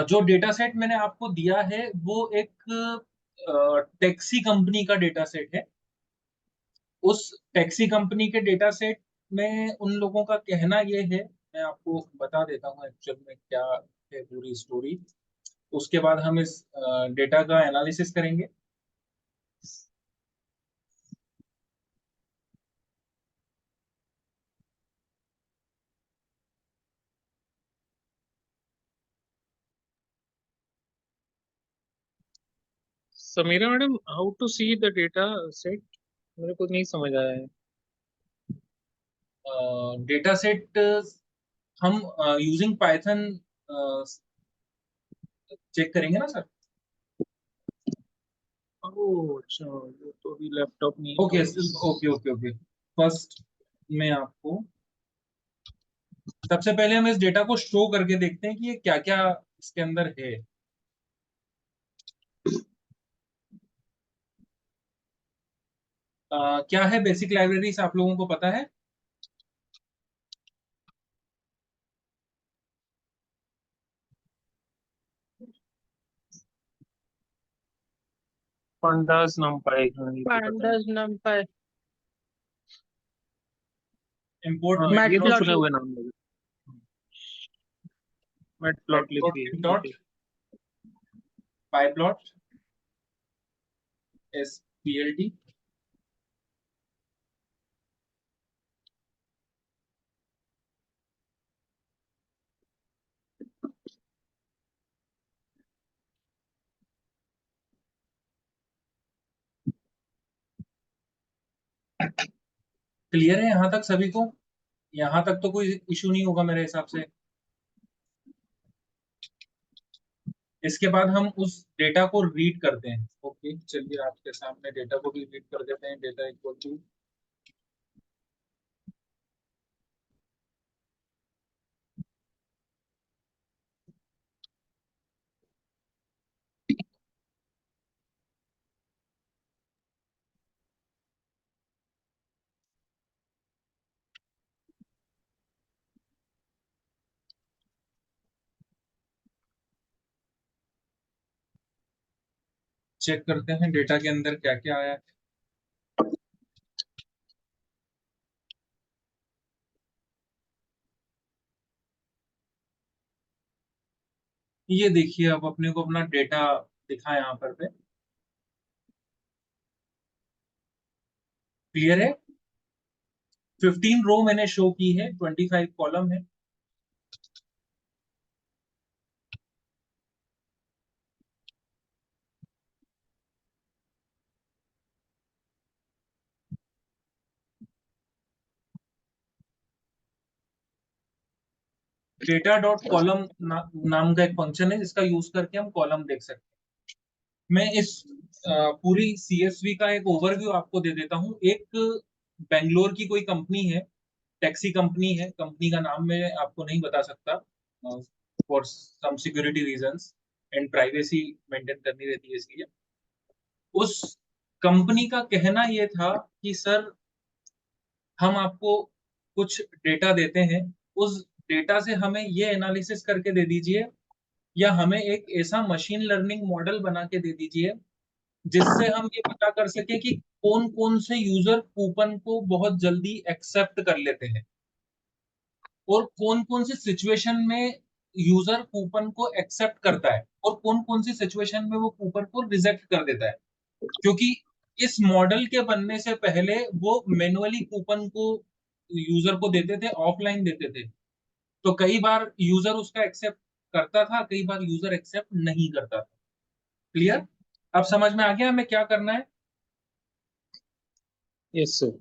जो data set मैंने आपको दिया है वो एक टैक्सी कंपनी का डेटा सेट है। उस टैक्सी कंपनी के डेटा सेट में उन लोगों का कहना ये है, मैं आपको बता देता हूँ एक्चुअल में क्या है पूरी स्टोरी। उसके बाद हम इस डेटा का एनालिसिस करेंगे। Samira madam, how to see the data set? मेरे को नहीं समझ आया है। डेटा सेट हम यूजिंग पाइथन चेक करेंगे ना सर। ओह अच्छा, वो तो अभी लैपटॉप नहीं है ओके तो ओके ओके ओके। फर्स्ट मैं आपको सबसे पहले हम इस डेटा को शो करके देखते हैं कि ये क्या क्या इसके अंदर है। क्या है बेसिक लाइब्रेरीज आप लोगों को पता है? pandas numpy, हाँ ये तो पता है। pandas numpy इंपोर्ट हाँ ये तो सुने matplotlib हुए नाम लगे। मैटप्लॉटलिब भी है, dot okay. Pyplot SPLT। Clear है यहाँ तक सभी को? यहाँ तक तो कोई इशू नहीं होगा मेरे हिसाब से। इसके बाद हम उस डेटा को रीड करते हैं। ओके चलिए आपके सामने डेटा को भी रीड कर देते हैं। डेटा इक्वल टू चेक करते हैं डेटा के अंदर क्या क्या आया है। ये देखिए अब अपने को अपना डेटा दिखा यहाँ पर पे। क्लियर है? 15 रो मैंने शो की है, 25 कॉलम है। डेटा डॉट कॉलम नाम का एक फंक्शन है जिसका यूज करके हम कॉलम देख सकते हैं। मैं इस पूरी CSV का एक ओवरव्यू आपको दे देता हूँ। एक बेंगलोर की कोई कंपनी है, टैक्सी कंपनी है। कंपनी का नाम मैं आपको नहीं बता सकता for some security reasons and privacy maintain करनी रहती है इसलिए। उस कंपनी का कहना यह था कि सर हम आपको कुछ डेटा देते हैं, उस डेटा से हमें ये एनालिसिस करके दे दीजिए या हमें एक ऐसा मशीन लर्निंग मॉडल बना के दे दीजिए जिससे हम ये पता कर सके कि कौन कौन से यूजर कूपन को बहुत जल्दी एक्सेप्ट कर लेते हैं और कौन कौन सी सिचुएशन में यूजर कूपन को एक्सेप्ट करता है और कौन कौन सी सिचुएशन में वो कूपन को रिजेक्ट कर देता है। क्योंकि इस मॉडल के बनने से पहले वो मैनुअली कूपन को यूजर को देते थे, ऑफलाइन देते थे। तो कई बार यूजर उसका एक्सेप्ट करता था, कई बार यूजर एक्सेप्ट नहीं करता था। क्लियर? अब समझ में आ गया हमें क्या करना है। Yes sir.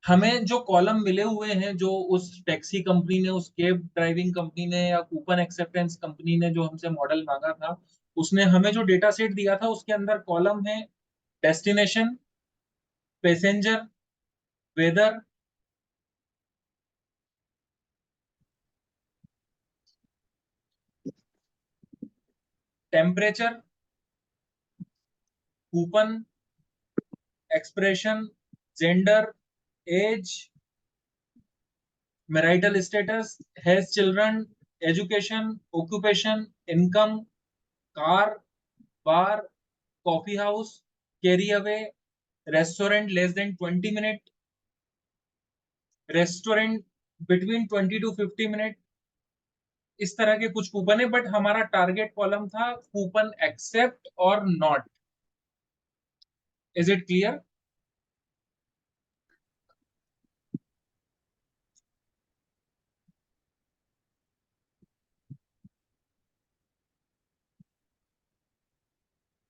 हमें जो कॉलम मिले हुए हैं, जो उस टैक्सी कंपनी ने, उस कैब ड्राइविंग कंपनी ने या कूपन एक्सेप्टेंस कंपनी ने जो हमसे मॉडल मांगा था, उसने हमें जो डेटा सेट दिया था उसके अंदर कॉलम है destination, passenger, weather, temperature, coupon, expression, gender, age, marital status, has children, education, occupation, income, car, bar, coffee house, carry away, restaurant less than 20 minute, restaurant between 20 to 50 minute. इस तरह के कुछ coupon है, but हमारा target column था coupon accept और not. Is it clear?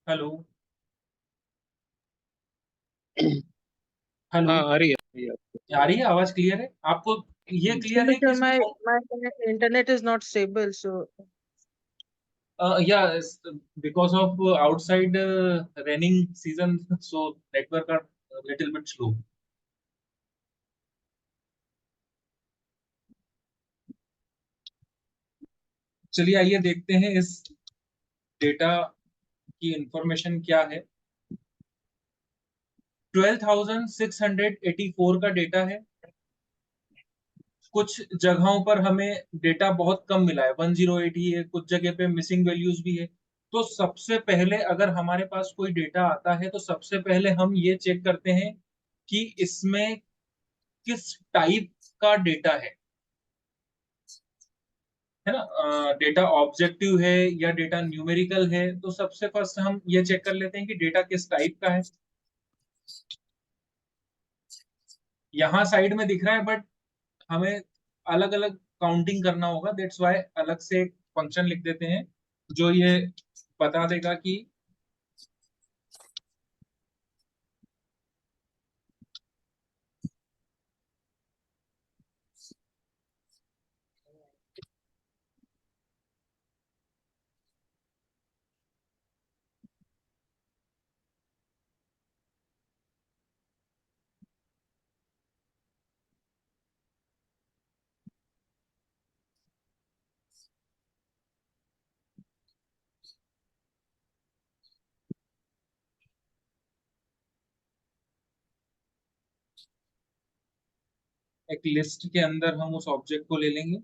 Hello? Hello? हाँ आ रही है, आ रही है। आ रही है आवाज? क्लियर है आपको? ये क्लियर है कि Because इसमें my internet is not stable, so yeah, because of outside raining season, so network are a little bit slow. चलिए आइए देखते हैं इस डेटा की इंफॉर्मेशन क्या है। 12,684 का डेटा है। कुछ जगहों पर हमें डेटा बहुत कम मिला है, 108 ही है, कुछ जगह पे मिसिंग वैल्यूज भी है। तो सबसे पहले अगर हमारे पास कोई डेटा आता है तो सबसे पहले हम ये चेक करते हैं कि इसमें किस टाइप का डेटा है ना। डेटा ऑब्जेक्टिव है या डेटा न्यूमेरिकल है, तो सबसे फर्स्ट हम ये चेक कर लेते हैं कि डेटा किस टाइप का है। यहाँ साइड में दिख रहा है, बट हमें अलग अलग काउंटिंग करना होगा, दैट्स वाई अलग से एक फंक्शन लिख देते हैं जो ये बता देगा कि एक लिस्ट के अंदर हम उस ऑब्जेक्ट को ले लेंगे।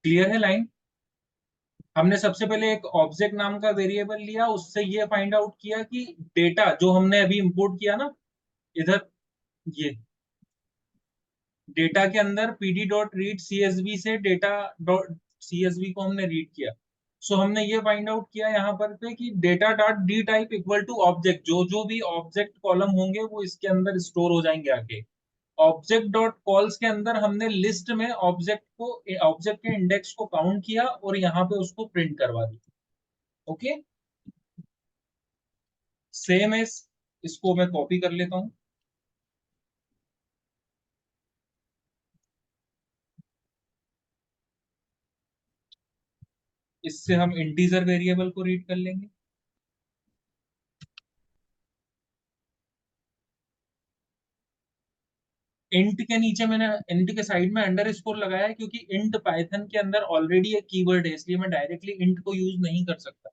क्लियर है लाइन? हमने सबसे पहले एक ऑब्जेक्ट नाम का वेरिएबल लिया, उससे ये फाइंड आउट किया कि डेटा जो हमने अभी इंपोर्ट किया ना इधर, ये डेटा के अंदर pd डॉट रीड सीएसवी से डेटा डॉट सीएसवी को हमने रीड किया। सो हमने ये फाइंड आउट किया यहाँ पर पे कि data dot d type equal to object, जो जो भी ऑब्जेक्ट कॉलम होंगे वो इसके अंदर स्टोर हो जाएंगे आगे। ऑब्जेक्ट डॉट कॉल्स के अंदर हमने लिस्ट में ऑब्जेक्ट के इंडेक्स को काउंट किया और यहाँ पे उसको प्रिंट करवा दिया। ओके, सेम एस, इसको मैं कॉपी कर लेता हूँ। इससे हम इंटीजर वेरिएबल को रीड कर लेंगे। इंट के नीचे मैंने इंट के साइड में अंडर स्कोर लगाया है, क्योंकि इंट पाइथन के अंदर ऑलरेडी एक कीवर्ड है, इसलिए मैं डायरेक्टली इंट को यूज नहीं कर सकता।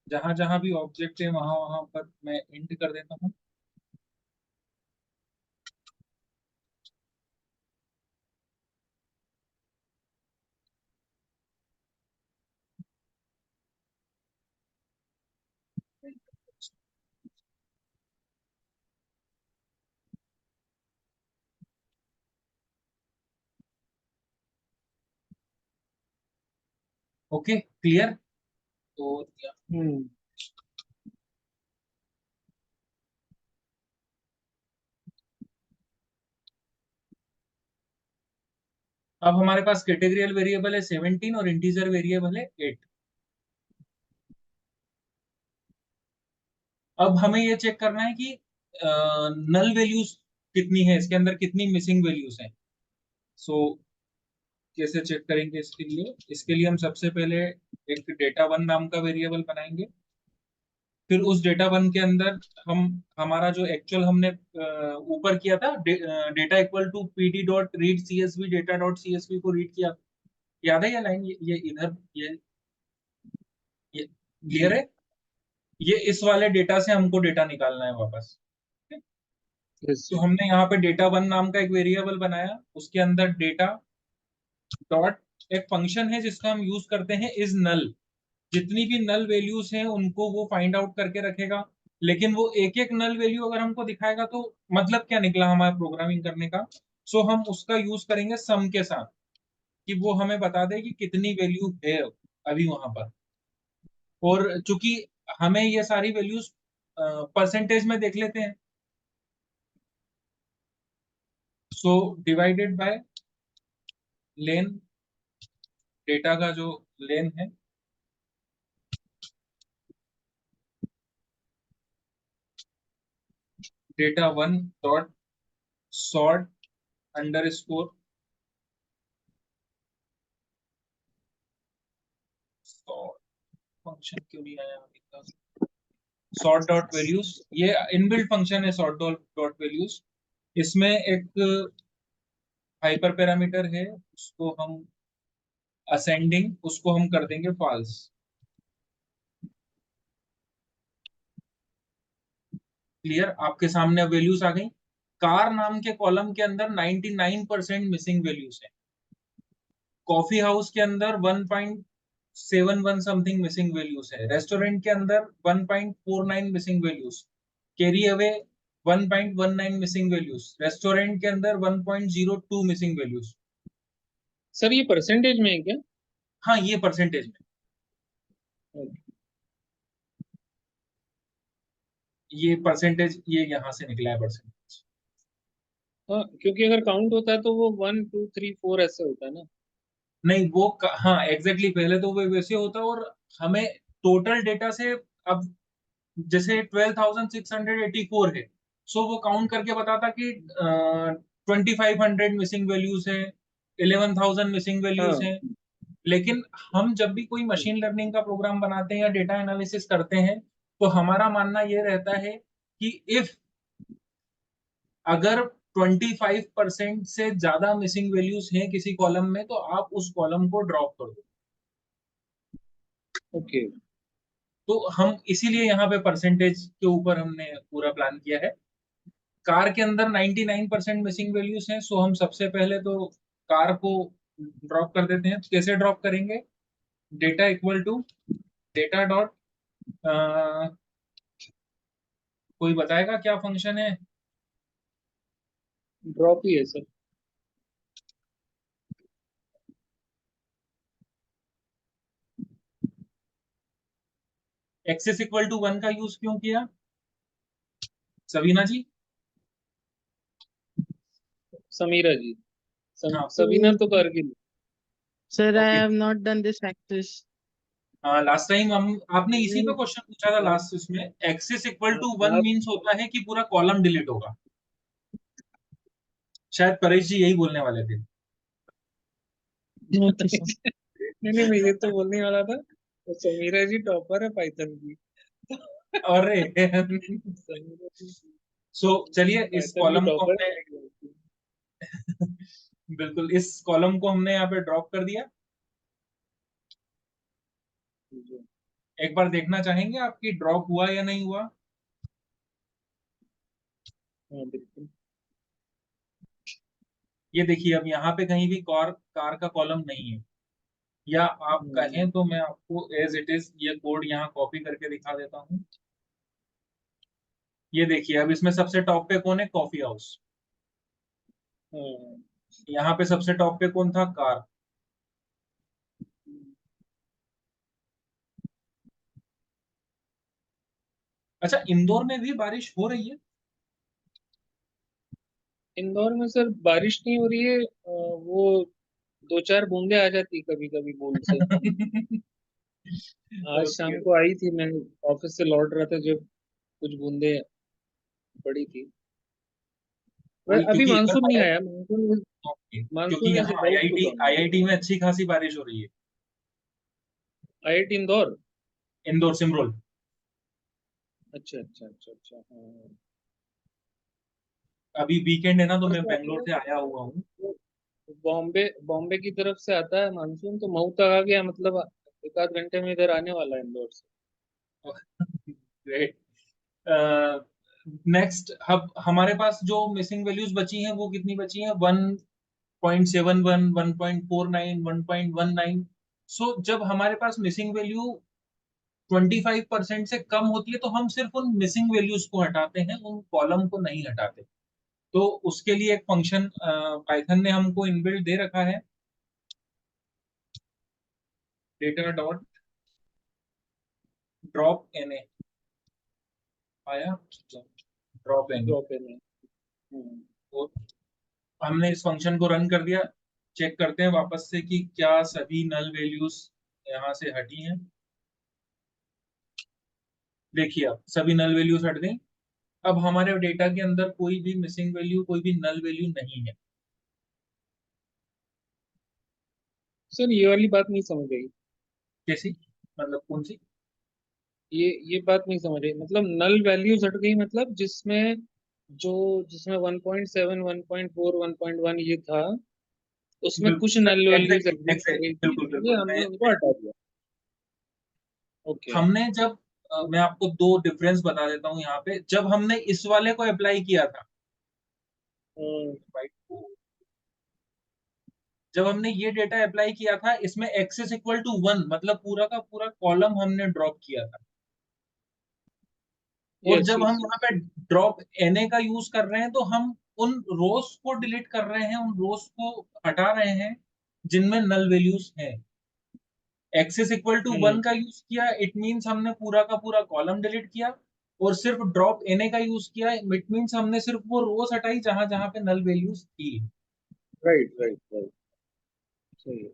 जहां जहां भी ऑब्जेक्ट है वहां वहां पर मैं इंट कर देता हूँ। Okay clear. तो हम्म अब हमारे पास कैटेगरियल वेरिएबल है 17 और इंटीजर वेरिएबल है 8। अब हमें ये चेक करना है कि नल वैल्यूज कितनी है, इसके अंदर कितनी मिसिंग वैल्यूज हैं। सो कैसे चेक करेंगे इसके लिए हम सबसे पहले एक डेटा वन नाम का वेरिएबल बनाएंगे। फिर उस डेटा वन के अंदर हम हमारा जो एक्चुअल हमने ऊपर किया था data equal to PD dot read CSV data dot CSV को रीड किया, याद है ये लाइन, ये इधर ये क्लियर है। ये इस वाले डेटा से हमको डेटा निकालना है वापस। यस तो हमने यहाँ पे डेटा वन नाम का एक वेरिएबल बनाया, उसके अंदर डेटा डॉट एक फंक्शन है जिसका हम यूज करते हैं इज नल। जितनी भी नल वैल्यूज हैं उनको वो फाइंड आउट करके रखेगा, लेकिन वो एक एक नल वैल्यू अगर हमको दिखाएगा तो मतलब क्या निकला हमारा प्रोग्रामिंग करने का। सो हम उसका यूज करेंगे सम के साथ, कि वो हमें बता दे कि कितनी वैल्यू है अभी वहां पर। और चूंकि हमें ये सारी वैल्यूज परसेंटेज में देख लेते हैं, so divided by lane, data का जो लेन है, data one dot sort under score sort, function क्यों नहीं आया अभी तक, सॉर्ट डॉट वैल्यूज, ये इनबिल्ट फंक्शन है सॉर्ट डॉट डॉट वैल्यूज। इसमें एक हाइपर पैरामीटर है, उसको हम असेंडिंग, उसको हम कर देंगे फॉल्स। क्लियर, आपके सामने वैल्यूज आ गई। कार नाम के कॉलम के अंदर 99% मिसिंग वैल्यूज है। कॉफी हाउस के अंदर 1.71 समथिंग मिसिंग वैल्यूज है। रेस्टोरेंट के अंदर 1.49 missing values. Carry away 1.19 missing values. Restaurant के अंदर 1.02 मिसिंग वैल्यूज। सर, ये परसेंटेज में है क्या? हाँ ये परसेंटेज में, ये परसेंटेज ये यहाँ से निकला है परसेंटेज। हाँ, क्योंकि अगर काउंट होता है तो वो 1 2 3 4 ऐसे होता है ना। नहीं वो हाँ एग्जैक्टली पहले तो वो वैसे होता है, और हमें टोटल डेटा से अब जैसे 12,684 है, सो वो काउंट करके बताता कि 2,500 मिसिंग वैल्यूज है, 11,000 मिसिंग वैल्यूज हाँ। हैं। लेकिन हम जब भी कोई मशीन लर्निंग का प्रोग्राम बनाते हैं या डेटा एनालिसिस करते हैं, तो हमारा मानना ये रहता है कि इफ अगर 25% से ज्यादा मिसिंग वैल्यूज हैं किसी कॉलम में, तो आप उस कॉलम को ड्रॉप कर दो। ओके। तो हम इसीलिए यहाँ पे परसेंटेज के ऊपर हमने पूरा प्लान किया है। कार के अंदर 99% मिसिंग वैल्यूज हैं, सो हम सबसे पहले तो कार को ड्रॉप कर देते हैं। कैसे ड्रॉप करेंगे, data equal to data dot, कोई बताएगा क्या फंक्शन है। ड्रॉप ही है सर। एक्सेस इक्वल टू 1 का यूज क्यों किया सबीना जी। समीरा जी। हाँ सबीना तो Kargil. Sir, I okay. have not done this practice. हाँ लास्ट टाइम हम आपने इसी पे हम्म, क्वेश्चन पूछा था आप लास्ट, इसमें एक्सेस इक्वल टू 1 आप मीन्स होता है कि पूरा कॉलम डिलीट होगा। शायद परेश जी यही बोलने वाले थे। Okay, sir. नहीं नहीं, मैं ये तो बोलने वाला था। तो समीरा जी टॉपर है पाइथन की। अरे समीरा जी सो चलिए इस पाइथन की कॉलम को टॉपर हमने है। बिल्कुल इस कॉलम को हमने यहाँ पे ड्रॉप कर दिया। एक बार देखना चाहेंगे आपकी ड्रॉप हुआ या नहीं हुआ। हाँ बिल्कुल। ये देखिए अब यहाँ पे कहीं भी कार कार का कॉलम नहीं है, या आप हम्म, कहें तो मैं आपको एज इट इज ये कोड यहाँ कॉपी करके दिखा देता हूँ। ये देखिए अब इसमें सबसे टॉप पे कौन है, कॉफी हाउस। हाँ, यहाँ पे सबसे टॉप पे कौन था, कार। अच्छा, इंदौर में भी बारिश हो रही है? इंदौर में सर बारिश नहीं हो रही है, वो दो चार बूंदे आ जाती कभी कभी बूंद से। आज ओके। शाम को आई थी, मैं ऑफिस से लौट रहा था जब कुछ बूंदे पड़ी थी। वही, अभी क्योंकि इधर मानसून नहीं आया, मानसून ओके, क्योंकि मानसून इज यहाँ about to IIT come. IIT में अच्छी खासी बारिश हो रही है। आईआईटी इंदौर। इंदौर, सिमरोल। अच्छा अच्छा अच्छा अच्छा, हाँ। अभी वीकेंड है ना, तो ऊपर मैं से आता बेंगलोर है से आया हुआ हूँ। तो बॉम्बे बॉम्बे की तरफ से आता है मानसून, तो मऊ तक आ गया, मतलब एक आध घंटे में इधर आने वाला है इंदौर से। ग्रेट। नेक्स्ट, अब हमारे पास जो मिसिंग वैल्यूज बची हैं वो कितनी बची हैं? 1.71, 1.49, 1.19। सो जब हमारे पास मिसिंग वैल्यू 25% से कम होती है, तो हम सिर्फ उन मिसिंग वैल्यूज को हटाते हैं, उन कॉलम को नहीं हटाते। तो उसके लिए एक फंक्शन पाइथन ने हमको इनबिल्ट दे रखा है, डेटा डॉट ड्रॉप एन। आया ड्रॉप एन। ड्रॉप इन है। हम्म। तो हमने इस फंक्शन को रन कर दिया। चेक करते हैं वापस से कि क्या सभी नल वैल्यूज यहाँ से हटी हैं। देखिए, अब सभी नल वैल्यूज हट गई। अब हमारे डेटा के अंदर कोई भी मिसिंग वैल्यू, कोई भी नल वैल्यू नहीं है। सर ये वाली बात नहीं समझ आई। कैसी? मतलब कौन सी? ये बात नहीं समझ आई, मतलब नल वैल्यूज हट गई, मतलब जिसमें जो जिसमें 1.7 1.4 1.1 ये था, उसमें कुछ बिल्कुल, नल वैल्यूज एग्जैक्टली एग्जिस्ट कर एग्जैक्टली, रही थी, बिल्कुल ये बिल्कुल। हमने उनको हटा दिया। ओके। हमने जब मैं आपको दो डिफरेंस बता देता हूँ यहाँ पे। जब हमने इस वाले को अप्लाई किया था, जब हमने ये डेटा अप्लाई किया था, इसमें x इज इक्वल टू 1, मतलब पूरा का पूरा कॉलम हमने ड्रॉप किया था। और यस जब हम यस यहाँ यस। पे ड्रॉप na का यूज कर रहे हैं, तो हम उन रोज को डिलीट कर रहे हैं, उन रोज को हटा रहे हैं जिनमें नल वैल्यूज हैं। x इज इक्वल टू हम्म। 1 का यूज किया, इट मीन्स हमने पूरा का पूरा कॉलम डिलीट किया। और सिर्फ ड्रॉप na का यूज किया, इट मीन्स हमने सिर्फ वो रोज हटाई जहां जहां पे नल वैल्यूज थी। Right right right. सही है।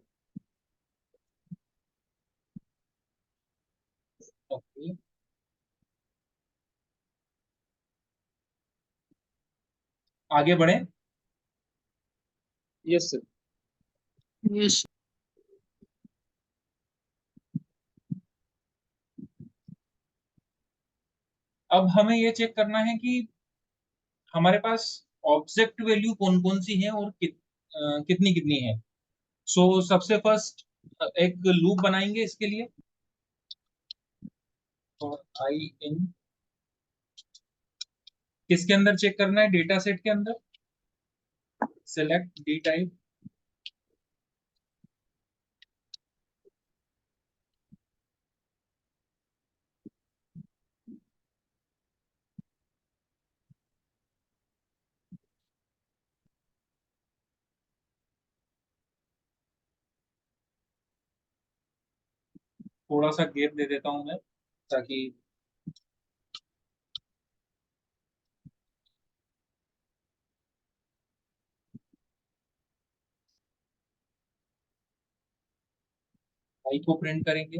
ओके, आगे बढ़े। Yes sir. Yes. अब हमें ये चेक करना है कि हमारे पास ऑब्जेक्ट वैल्यू कौन कौन सी है और कितनी कितनी है। सो सबसे फर्स्ट एक लूप बनाएंगे इसके लिए। और आई इन किसके अंदर चेक करना है? डेटा सेट के अंदर। Select D type. थोड़ा सा गैप दे देता हूं मैं, ताकि आई को प्रिंट करेंगे।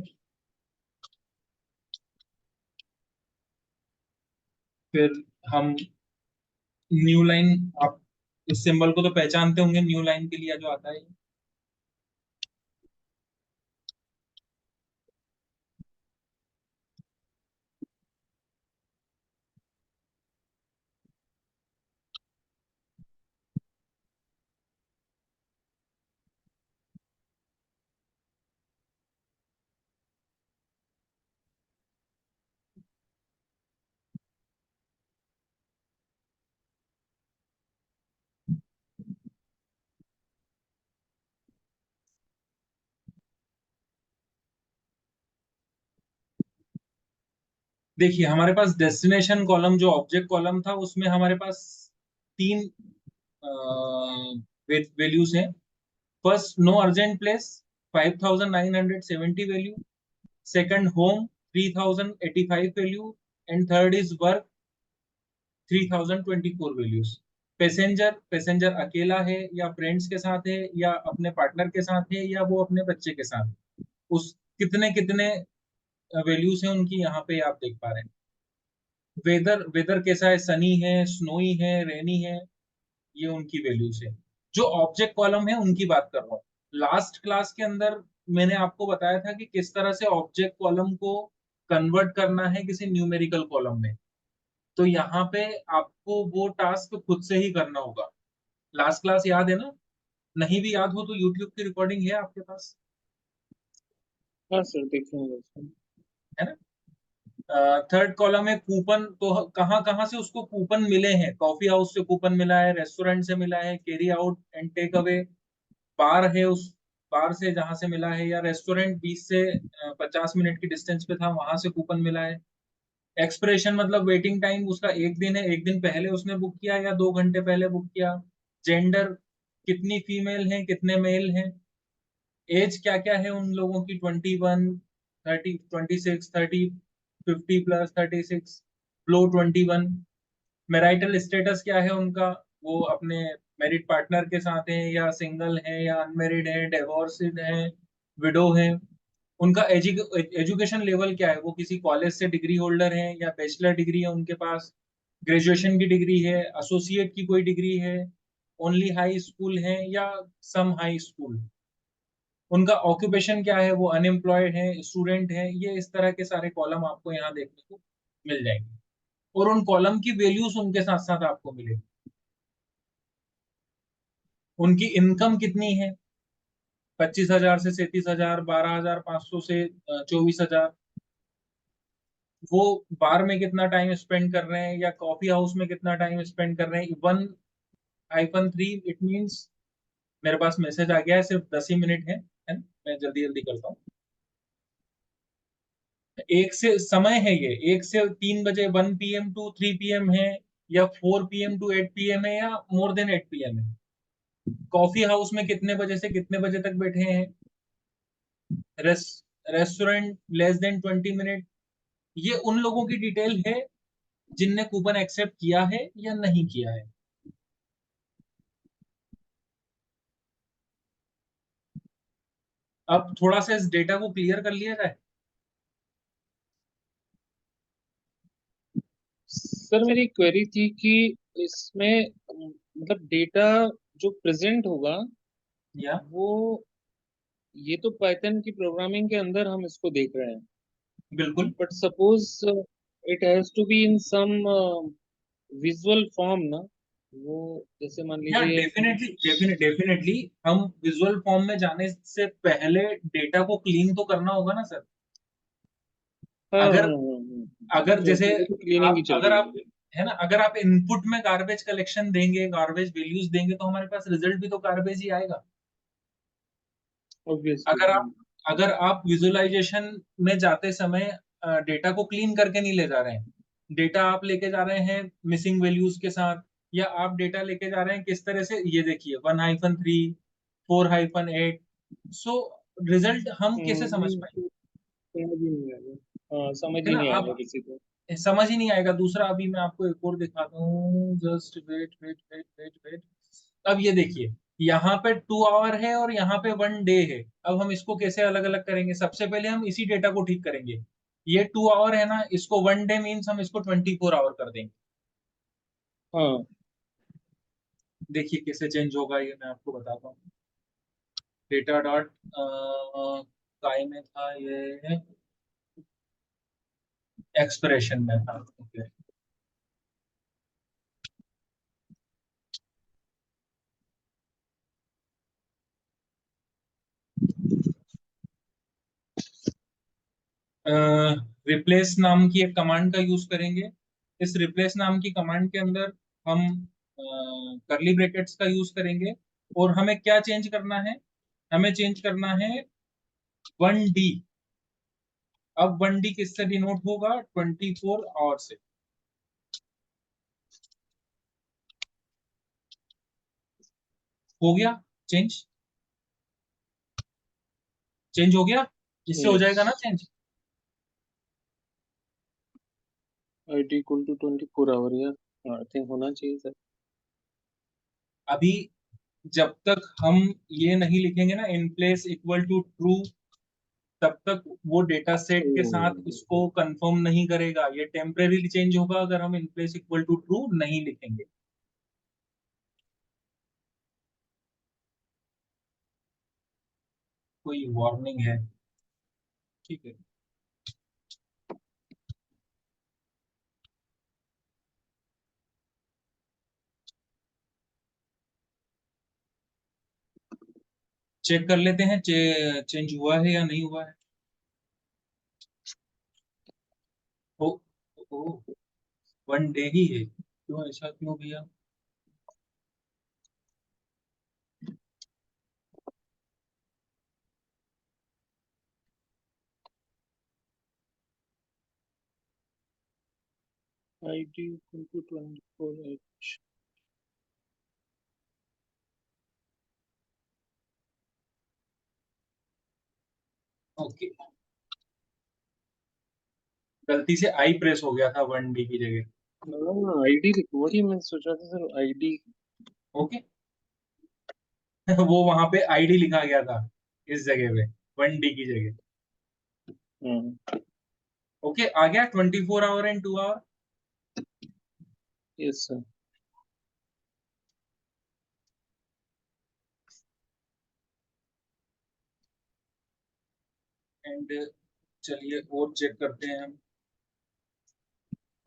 फिर हम न्यू लाइन, आप इस सिंबल को तो पहचानते होंगे, न्यू लाइन के लिए जो आता है। देखिए, हमारे पास डेस्टिनेशन कॉलम जो ऑब्जेक्ट कॉलम था, उसमें हमारे पास तीन वैल्यूज हैं। First, no urgent place, 5970 value. Second, home, 3085 value. And third is work 3024 values. Passenger अकेला है या फ्रेंड्स के साथ है या अपने पार्टनर के साथ है या वो अपने बच्चे के साथ, उस कितने कितने वैल्यूज हैं उनकी यहाँ पे आप देख पा रहे हैं। वेदर कैसा है, सनी है, स्नोई है, रेनी है, ये उनकी वैल्यूज है। जो ऑब्जेक्ट कॉलम है उनकी बात कर रहा हूँ। लास्ट क्लास के अंदर मैंने आपको बताया था कि किस तरह से ऑब्जेक्ट कॉलम को कन्वर्ट करना है किसी न्यूमेरिकल कॉलम में। तो यहाँ पे आपको वो टास्क खुद से ही करना होगा। लास्ट क्लास याद है ना? नहीं भी याद हो तो यूट्यूब की रिकॉर्डिंग है आपके पास, हाँ सर, देखेंगे इसको। है ना? थर्ड कॉलम है कूपन। तो कहाँ कहाँ से उसको कूपन मिले हैं? कॉफी हाउस से कूपन मिला है, रेस्टोरेंट से मिला है, carry out and take away बार है, उस बार से जहां से मिला है, या रेस्टोरेंट 20 से 50 मिनट की डिस्टेंस पे था वहां से कूपन मिला है। एक्सप्रेशन मतलब वेटिंग टाइम उसका एक दिन है, एक दिन पहले उसने बुक किया या 2 घंटे पहले बुक किया। जेंडर, कितनी फीमेल हैं कितने मेल हैं। एज क्या क्या है उन लोगों की, 21, 30, 26, 30, 50 प्लस 36, लो 21। मैरिटल स्टेटस क्या है उनका, वो अपने मैरिड पार्टनर के साथ हैं या सिंगल हैं या अनमेरिड हैं, डिवोर्स्ड हैं, विडो हैं। उनका एजुकेशन लेवल क्या है, वो किसी कॉलेज से डिग्री होल्डर हैं या बैचलर डिग्री है उनके पास, ग्रेजुएशन की डिग्री है, एसोसिएट की कोई डिग्री है, ओनली हाई स्कूल है या सम हाई स्कूल। उनका ऑक्यूपेशन क्या है, वो अनएम्प्लॉयड है, स्टूडेंट है। ये इस तरह के सारे कॉलम आपको यहाँ देखने को मिल जाएंगे और उन कॉलम की वैल्यूज उनके साथ साथ आपको मिलेगी। उनकी इनकम कितनी है, 25,000 से 37,000, 12,500 से 24,000। वो बार में कितना टाइम स्पेंड कर रहे हैं या कॉफी हाउस में कितना टाइम स्पेंड कर रहे हैं। 1-3 इट मींस, मेरे पास मैसेज आ गया है, सिर्फ 10 ही मिनट है ना? मैं जल्दी जल्दी करता हूँ। एक से समय है ये, 1 से 3 बजे 1 PM टू 3 PM है, या 4 PM टू 8 PM है, या मोर देन 8 PM है। कॉफी हाउस में कितने बजे से कितने बजे तक बैठे हैं। रेस रेस्टोरेंट लेस देन 20 मिनट। ये उन लोगों की डिटेल है जिनने कूपन एक्सेप्ट किया है या नहीं किया है। अब थोड़ा सा इस डेटा को क्लियर कर लिया जाए। सर मेरी क्वेरी थी कि इसमें मतलब डेटा जो प्रेजेंट होगा या वो, ये तो पाइथन की प्रोग्रामिंग के अंदर हम इसको देख रहे हैं, बिल्कुल। But suppose it has to be in some visual form ना, वो जैसे मान या लीजिए। डेफिनेटली हम विजुअल फॉर्म में जाने से पहले डेटा को क्लीन तो करना होगा ना सर। हाँ हाँ अगर हाँ अगर तो जैसे अभी तो क्लीनिंग ही आप चल अगर रही आप है। है ना, अगर आप इनपुट में गार्बेज कलेक्शन देंगे, गार्बेज वैल्यूज देंगे, तो हमारे पास रिजल्ट भी तो गार्बेज ही आएगा। ऑब्वियसली। अगर आप अगर आप विजुअलाइजेशन में जाते समय डेटा को क्लीन करके नहीं ले जा रहे हैं, डेटा आप लेके जा रहे हैं मिसिंग वैल्यूज के साथ, या आप डेटा लेके जा रहे हैं किस तरह से, ये देखिए 1-3, 4-8, सो रिजल्ट हम कैसे समझ नहीं पाएंगे? समझ ही नहीं आएगा। हाँ समझ है ही ना? नहीं आएगा आप किसी को। समझ ही नहीं आएगा। दूसरा अभी मैं आपको एक और दिखाता हूँ, just wait wait wait wait wait. अब ये देखिए, यहाँ पे 2 आवर है और यहाँ पे 1 डे है। अब हम इसको कैसे अलग अलग करेंगे? सबसे पहले हम इसी डेटा को ठीक करेंगे। ये 2 आवर है ना, इसको 1 डे मीन्स हम इसको 24 आवर कर देंगे। हाँ देखिए कैसे चेंज होगा, ये मैं आपको बताता हूँ। डेटा डॉट काय में था ये, एक्सप्रेशन में था। ओके। रिप्लेस नाम की एक कमांड का यूज करेंगे। इस रिप्लेस नाम की कमांड के अंदर हम करली ब्रैकेट्स का यूज करेंगे। और हमें क्या चेंज करना है? हमें चेंज करना है 1 D। अब 1 D किससे डिनोट होगा? 24 आवर से। हो गया चेंज? चेंज हो गया? इससे हो यस। जाएगा ना change? ID equal to 24 hour या आई थिंक होना चाहिए सर। अभी जब तक हम ये नहीं लिखेंगे ना in place equal to true, तब तक वो डेटा सेट के साथ इसको कंफर्म नहीं करेगा। ये टेम्परेरी चेंज होगा अगर हम in place equal to true नहीं लिखेंगे। कोई वार्निंग है? ठीक है। चेक कर लेते हैं चेंज हुआ है या नहीं हुआ है। ओ, ओ, 1 डे ही है, क्यों ऐसा क्यों भैया? ID equal to 24H। Okay, गलती से आई प्रेस हो गया था 1 डे की जगह। हाँ ID वही मैं सोच रहा था सर ID। ओके। वो वहां पे आईडी लिखा गया था इस जगह पे 1 डे की जगह। ओके, आ गया 24 hour and 2 hour. Yes sir. And चलिए और चेक करते हैं हम।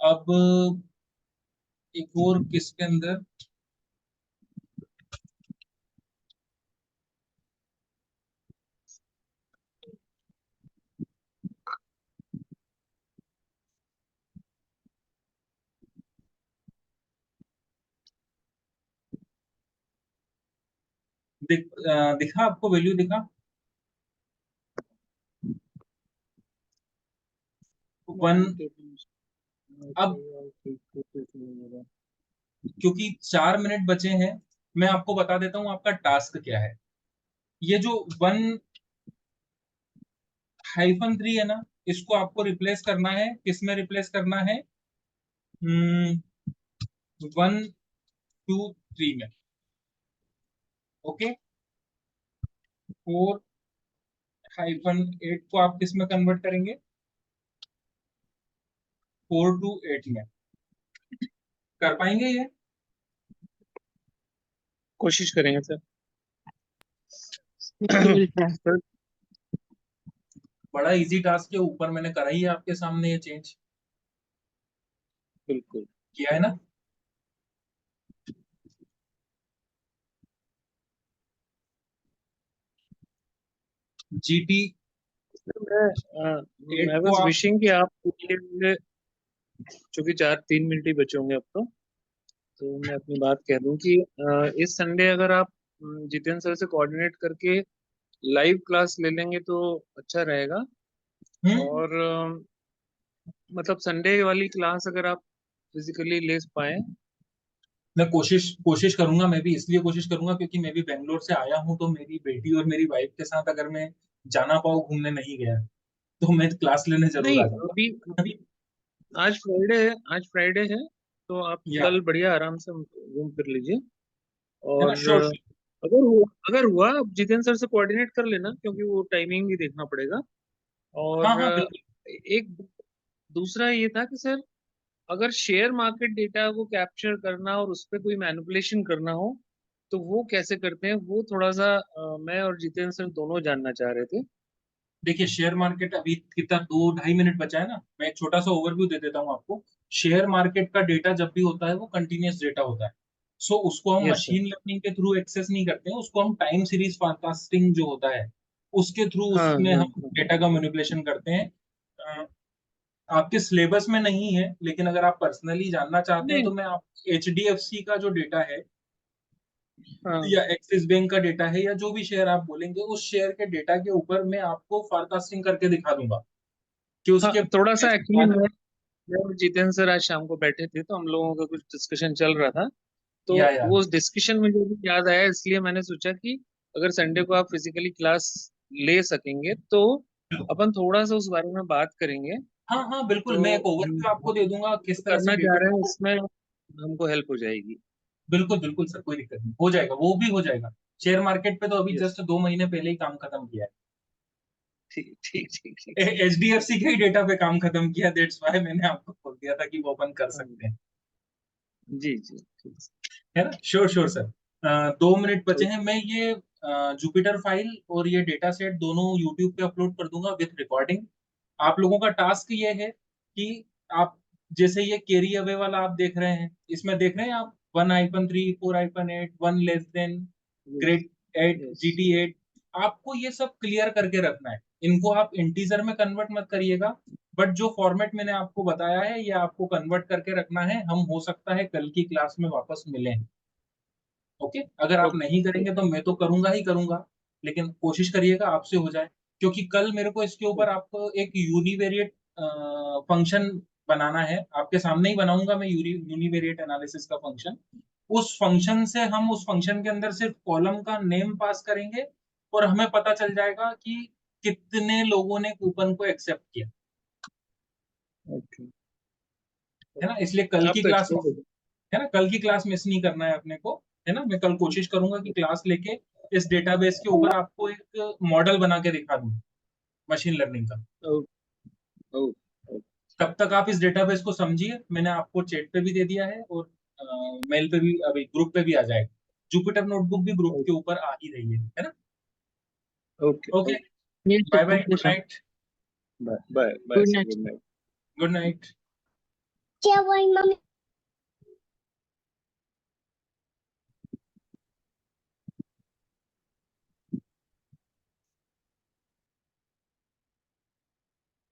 अब एक और किसके अंदर, दिखा आपको वैल्यू दिखा? 1। अब क्योंकि 4 मिनट बचे हैं, मैं आपको बता देता हूँ आपका टास्क क्या है। ये जो 1-3 है ना, इसको आपको रिप्लेस करना है। किस में रिप्लेस करना है? 1-2-3 में। ओके, 4-8 को आप किस में कन्वर्ट करेंगे? 4-8 में। कर पाएंगे ये? कोशिश करेंगे सर। सर बड़ा इजी टास्क के ऊपर मैंने करा ही है आपके सामने ये चेंज बिल्कुल। किया है ना। GT मैं 8 को बस आप, विशिंग कि आप ये चूंकि 3 मिनट ही बचे होंगे अब तो मैं अपनी बात कह दूं कि इस संडे अगर आप जितेंद्र सर से कोऑर्डिनेट करके लाइव क्लास ले लेंगे तो अच्छा रहेगा। हम्म, और मतलब संडे वाली क्लास अगर आप फिजिकली ले पाए। मैं कोशिश कोशिश करूंगा। मैं भी इसलिए कोशिश करूंगा क्योंकि मैं भी बेंगलोर से आया हूं, तो मेरी बेटी और मेरी वाइफ के साथ अगर मैं जाना पाऊँ, घूमने नहीं गया, तो मैं क्लास लेने जरूर नहीं आ जाऊंगा। अभी अभी आज फ्राइडे है तो आप या कल बढ़िया आराम से घूम फिर लीजिए। है ना, और श्योर श्योर। अगर हुआ आप जितेंद्र सर से कोऑर्डिनेट कर लेना क्योंकि वो टाइमिंग भी देखना पड़ेगा। हाँ और हाँ बिल्कुल। एक दूसरा ये था कि सर अगर शेयर मार्केट डेटा को कैप्चर करना और उस पर कोई मैनिपुलेशन करना हो तो वो कैसे करते हैं वो थोड़ा सा मैं और जितेंद्र सर दोनों जानना चाह रहे थे। देखिए, शेयर मार्केट अभी कितना 2-2.5 मिनट बचा है ना, मैं एक छोटा सा ओवरव्यू दे देता हूँ आपको। शेयर मार्केट का डेटा जब भी होता है वो कंटिन्यूअस डेटा होता है। सो उसको हम यस सर। मशीन लर्निंग के थ्रू एक्सेस नहीं करते हैं, उसको हम टाइम सीरीज फोरकास्टिंग जो होता है उसके थ्रू हाँ उसमें हाँ हम हाँ। डेटा का मैनिपुलेशन करते हैं। अ, आपके सिलेबस में नहीं है, लेकिन अगर आप पर्सनली जानना चाहते हैं नहीं। तो मैं आप HDFC का जो डेटा है हाँ या एक्सिस बैंक का डेटा है या जो भी शेयर आप बोलेंगे, उस शेयर के डेटा के ऊपर मैं आपको फोरकास्टिंग करके दिखा दूंगा कि हाँ उसके थोड़ा सा एक्चुअली मैं और जितेंद्र सर आज शाम को बैठे थे तो हम लोगों का कुछ डिस्कशन चल रहा था। तो या वो उस डिस्कशन में जो भी याद आया इसलिए मैंने सोचा कि अगर संडे को आप फिजिकली क्लास ले सकेंगे तो अपन थोड़ा सा उस बारे में बात करेंगे। हाँ हाँ बिल्कुल, तो मैं एक ओवरव्यू आपको दे दूंगा किस तरह से करना चाह डेटा। रहे हैं उसमें हमको हेल्प हो जाएगी। बिल्कुल बिल्कुल सर, कोई दिक्कत नहीं, हो जाएगा, वो भी हो जाएगा। शेयर मार्केट पे तो अभी यस, जस्ट 2 महीने पहले ही काम खत्म किया ठीक ठीक ठीक ठीक। है। HDFC के ही डेटा पे काम खत्म किया, दैट्स व्हाई मैंने आपको बोल दिया था कि वो अपन कर हाँ, सकते हैं। जी जी ठीक। है ना, श्योर श्योर सर। 2 मिनट बचे तो हैं, मैं ये जुपिटर फाइल और ये डेटा सेट दोनों यूट्यूब पे अपलोड कर दूंगा विथ रिकॉर्डिंग। आप लोगों का टास्क ये है कि आप जैसे ये कैरी अवे वाला आप देख रहे हैं, इसमें देख रहे हैं आप 1-3 4-8 1 less than yes grade 8 yes GT8, आपको ये सब क्लियर करके रखना है। इनको आप इंटीजर में कन्वर्ट मत करिएगा, बट जो फॉर्मेट मैंने आपको बताया है ये आपको कन्वर्ट करके रखना है। हम हो सकता है कल की क्लास में वापस मिलें। ओके, अगर आप नहीं ओके करेंगे तो मैं तो करूंगा ही करूंगा, लेकिन कोशिश करिएगा आपसे हो जाए। क्योंकि कल मेरे को इसके ऊपर आपको एक यूनिवेरिएट फंक्शन बनाना है, आपके सामने ही बनाऊंगा मैं यूनिवेरिएट एनालिसिस का फंक्शन। उस फंक्शन से हम उस फंक्शन के अंदर सिर्फ कॉलम का नेम पास करेंगे और हमें पता चल जाएगा कि कितने लोगों ने कूपन को एक्सेप्ट किया। ओके। है ना, इसलिए कल आप की तो क्लास, एक्सपर्ट हो। है ना, कल की क्लास मिस नहीं करना है अपने को। है ना, मैं कल कोशिश करूंगा कि क्लास लेके इस डेटाबेस के ऊपर आपको एक मॉडल बना के दिखा दूं मशीन लर्निंग का। ओ, ओ, ओ, तब तक आप इस डेटाबेस को समझिए, मैंने आपको चैट पे भी दे दिया है और मेल पे भी, अभी ग्रुप पे भी आ जाएगा। जुपिटर नोटबुक भी ग्रुप के ऊपर आ ही रही है ना। Okay okay, okay. Yes, sir. Bye bye, Okay, good sir. Night. Bye bye bye Good sir, night, good sir. Night. Good night. क्या भाई मम्मी